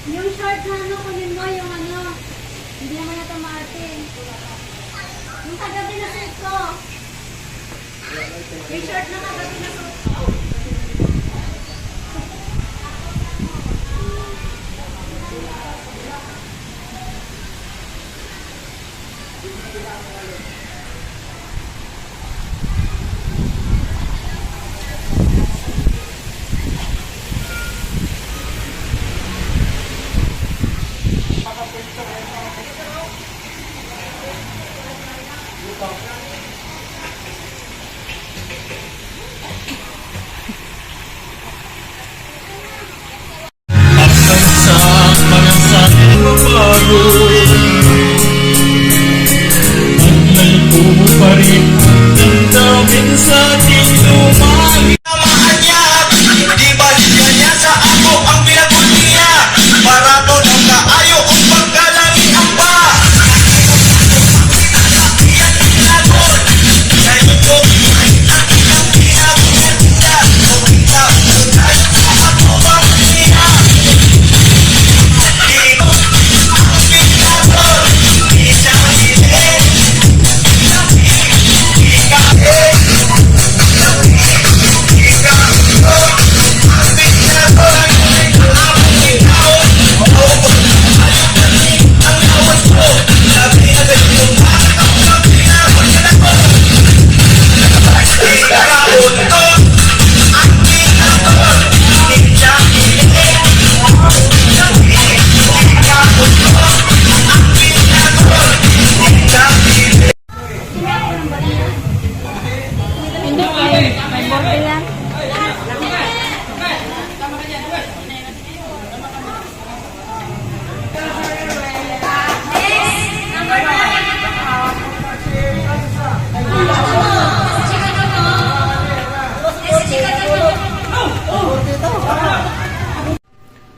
Yung short na ano, kunin mo yung ano. Hindi naman ito Martin. Yung kagabi na suit ko. Yung short na kagabi na suit ko.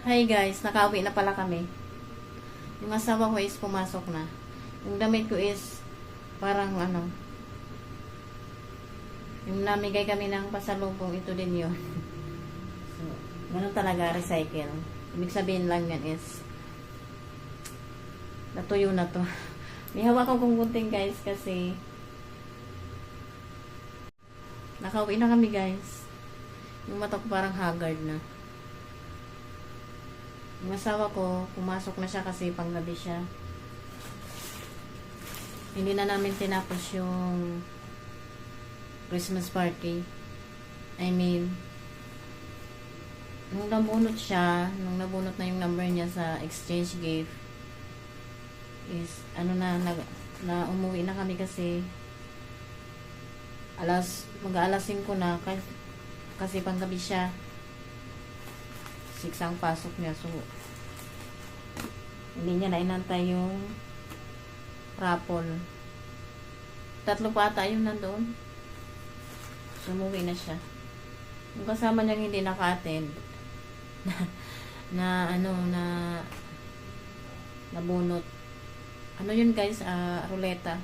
Hi guys, nakauwi na pala kami. Yung asawa ko is pumasok na. Yung damit ko is parang ano, yung namigay kami ng pasalubong, ito din yun. So, ganun talaga, recycle. Ibig sabihin lang yan is natuyo na to. May hawak akong gunting guys kasi nakauwi na kami guys. Yung mata ko parang haggard na. Yung asawa ko, pumasok na siya kasi panggabi siya. Hindi na namin tinapos yung Christmas party. I mean, nung nabunot siya, nung nabunot na yung number niya sa exchange gift, is, ano na umuwi na kami kasi mag-alas 5 na, kasi panggabi siya. 6 ang pasok niya. So, hindi niya na inantay yung raffle. 3 pa ata yung nandoon. So, umuwi na siya. Yung kasama niyang hindi naka-attend na nabunot. Ano yun guys? Ruleta.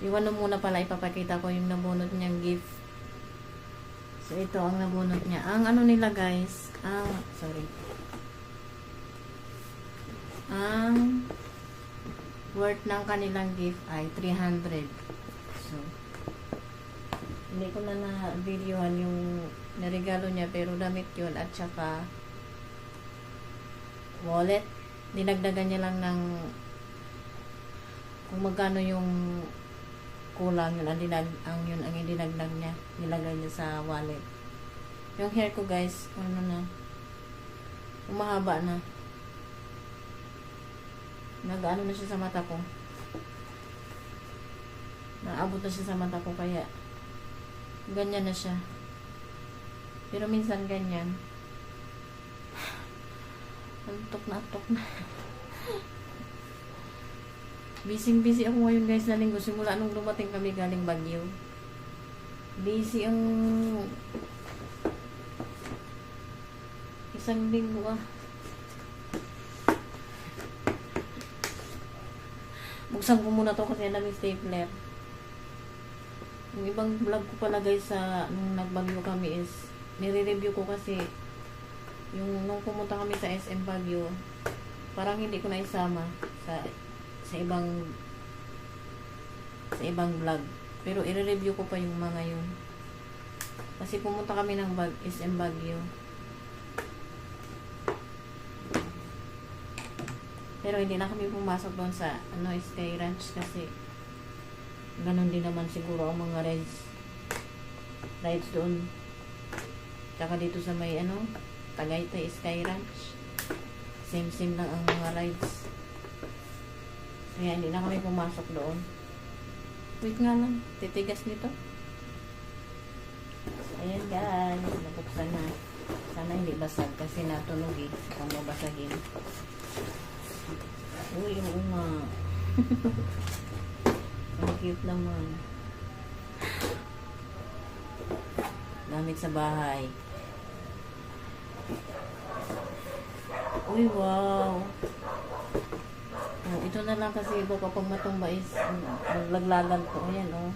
Yung ano muna pala ipapakita ko yung nabunot niyang gift. So, ito ang nabunot niya. Ang ano nila guys, ang worth ng kanilang gift ay 300. So, hindi ko na na-videohan yung naregalo niya, pero damit yun at saka wallet. Dinagdagan niya lang ng kung magkano yung kulang, yun ang dinagdag niya, nilagay niya sa wallet. Yung hair ko guys, ano na, umahaba na, nag-ano na siya sa mata ko, naabot na siya sa mata ko, kaya ganyan na siya. Pero minsan ganyan, antok na busy ako ngayon guys na linggo, simula nung dumating kami galing Baguio. Busy ang isang linggo Buksan ko muna to kasi alam yung stapler. Yung ibang vlog ko pala guys sa nung nagbagyo kami is nire-review ko kasi Yung nung pumunta kami sa SM Baguio, parang hindi ko na isama sa ibang vlog. Pero i-review ko pa yung mga yun. Kasi pumunta kami ng SM Baguio. Pero hindi na kami pumasok doon sa Sky Ranch kasi ganun din naman siguro ang mga rides doon. Tsaka dito sa may Tagaytay Sky Ranch. Same lang ang mga rides. Kaya hindi na kami pumasok doon. Wait nga lang, titigas nito. Ayan guys, nabuksan na. Sana hindi basag kasi natunog kung mabasagin. Uy, oo nga. Ang cute naman. Gamit sa bahay. Uy, wow. Oh, ito na lang kasi iba kapag matumba is maglaglagan ko. Ayan, oh.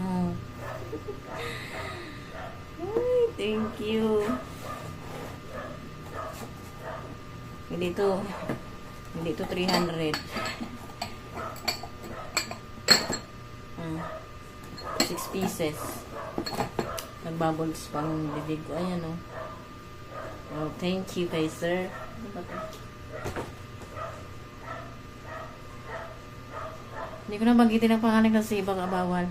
Oh. Ay, thank you. Hindi to 300. 6 pieces. Nagbubbles pang bibig ko. Ayan, oh. Oh, thank you kay sir. Ano ba to? Hindi ko na banggitin ang pangalan kasi baka bawal.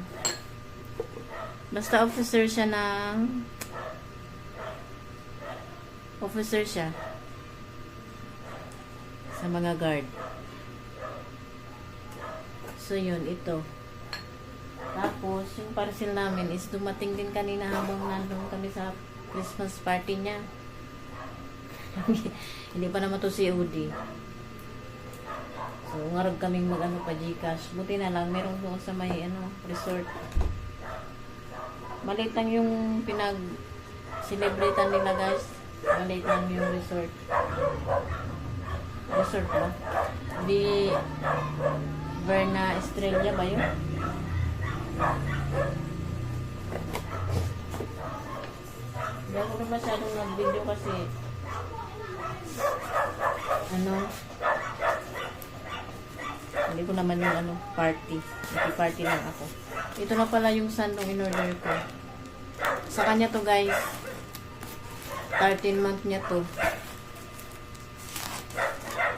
Basta officer siya sa mga guard. So yun, ito. Tapos yung parcel namin is dumating din kanina habang nandun kami sa Christmas party niya. Hindi pa naman to COD. So ngarag kaming pa Gcash. Buti na lang merong doon sa may resort. Maliit lang yung pinag-celebratean nila guys. Maliit lang yung resort. Resort ba? Di Verna Estrella ba yun? Hindi ako na masyadong nag-video kasi hindi ko naman yung party. Party lang ako. Ito na pala yung sandong in-order ko. Sa kanya to guys. 13 month niya to.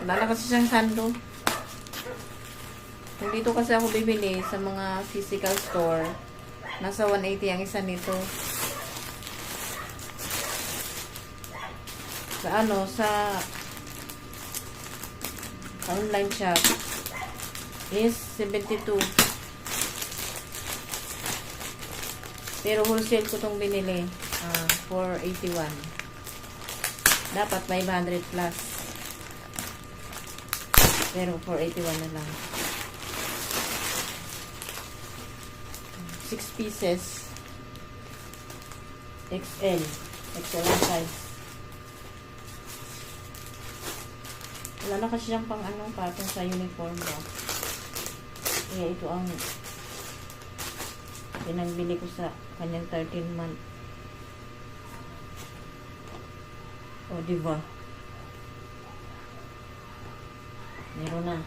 Wala na kasi siyang sando. Kung dito kasi ako bibili sa mga physical store, nasa 180 ang isa nito. Sa online shop is 72. Pero wholesale ko tong binili, 481. Dapat 500 plus. Pero 481 na lang. 6 pieces. XL ang size. Wala na kasi siyang pang patong sa uniform ba. Kaya ito ang pinagbili ko sa kanyang 13 month. O, diba? Meron na.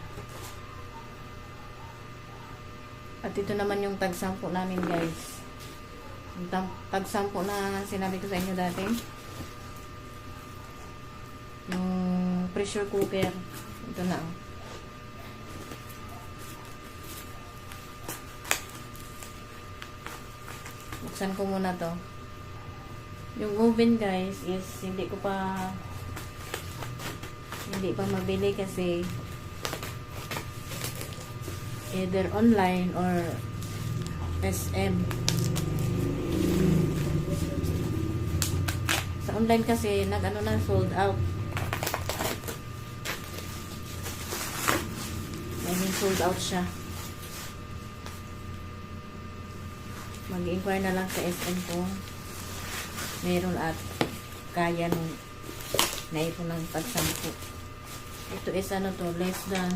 At ito naman yung tag-sampo namin guys. Yung tag-sampo na sinabi ko sa inyo dati. Yung pressure cooker. Ito na. Buksan ko muna to. Yung oven guys is hindi pa mabili kasi either online or SM. Sa online kasi na sold out. Sold out siya. Mag-inquire na lang sa SM kung meron at kaya nung naipon ng pagsampo. Ito is less than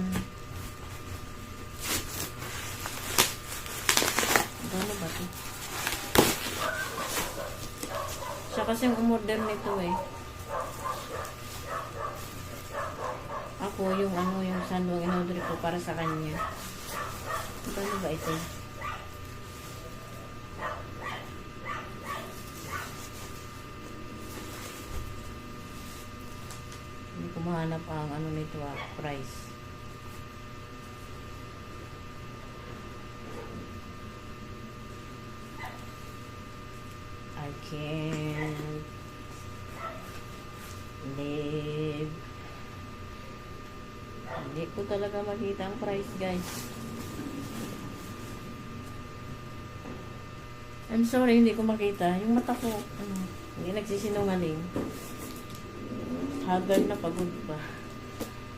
ano ba ito? Siya kasi yung umorder nito eh. Ako yung yung sandwang in-order ko para sa kanya. Ano ba ito? Hindi ko mahanap ang nito price. I can't live. Hindi ko talaga makita ang price, guys. I'm sorry, hindi ko makita. Yung mata ko, hindi nagsisinungaling. Haggard na, pagod pa.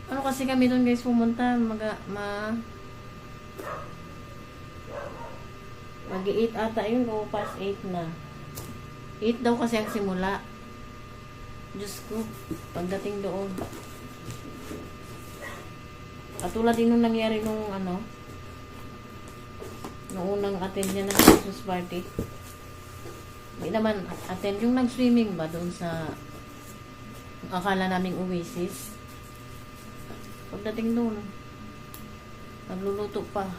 Ano kasi kami doon, guys, pumunta, mag-i-8 ata yun, o past 8 na. 8 daw kasi ang simula. Diyos ko, pagdating doon. Katulad din nung nangyari nung nung unang attend niya ng Christmas party. Hindi naman attend yung nag-swimming ba doon sa akala naming Oasis. Pagdating doon, nagluluto pa.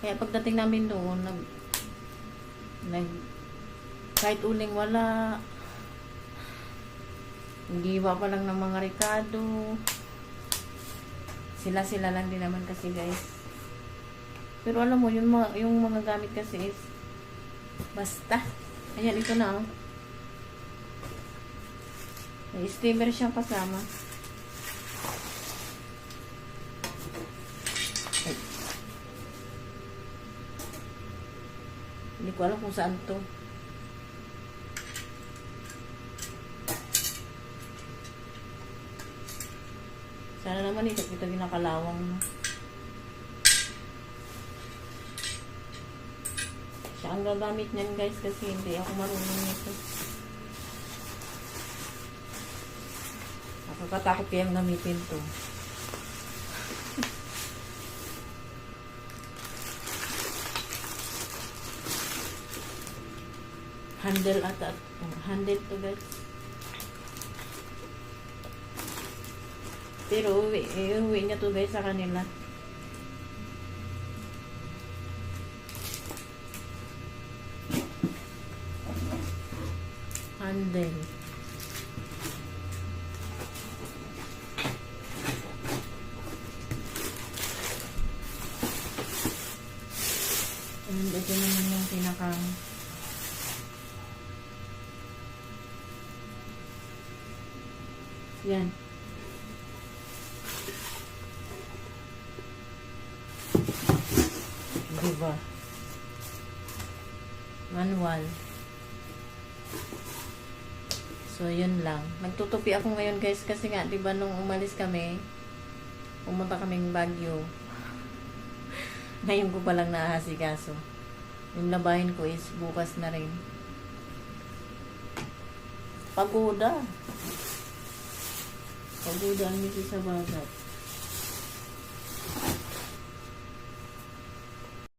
Kaya pagdating namin doon, kahit uling wala, giwa pa lang ng mga Ricardo. Sila lang din naman kasi, guys. Pero alam mo, yung mga gamit kasi is basta. Ayan, ito na, oh. May steamer siyang kasama. Ay. Hindi ko alam kung saan to. Sana naman ito ginakalawang, no? Siya ang gagamit niyan, guys, kasi hindi ako marunong nito. Nakakatakot kayang gamitin to. Handle ata. Handle to, guys. Pero uwi niya to, guys, sa kanila. Handle. And ito naman yung pinakang yan. Diba? Manual. So, yun lang. Nagtutupi ako ngayon, guys, kasi nga, diba, nung umalis kami, pumunta kaming Baguio. Ngayon ko palang naahasikaso. Yung labahin ko is bukas na rin. Pagoda. Pagoda ang misi sa bagat.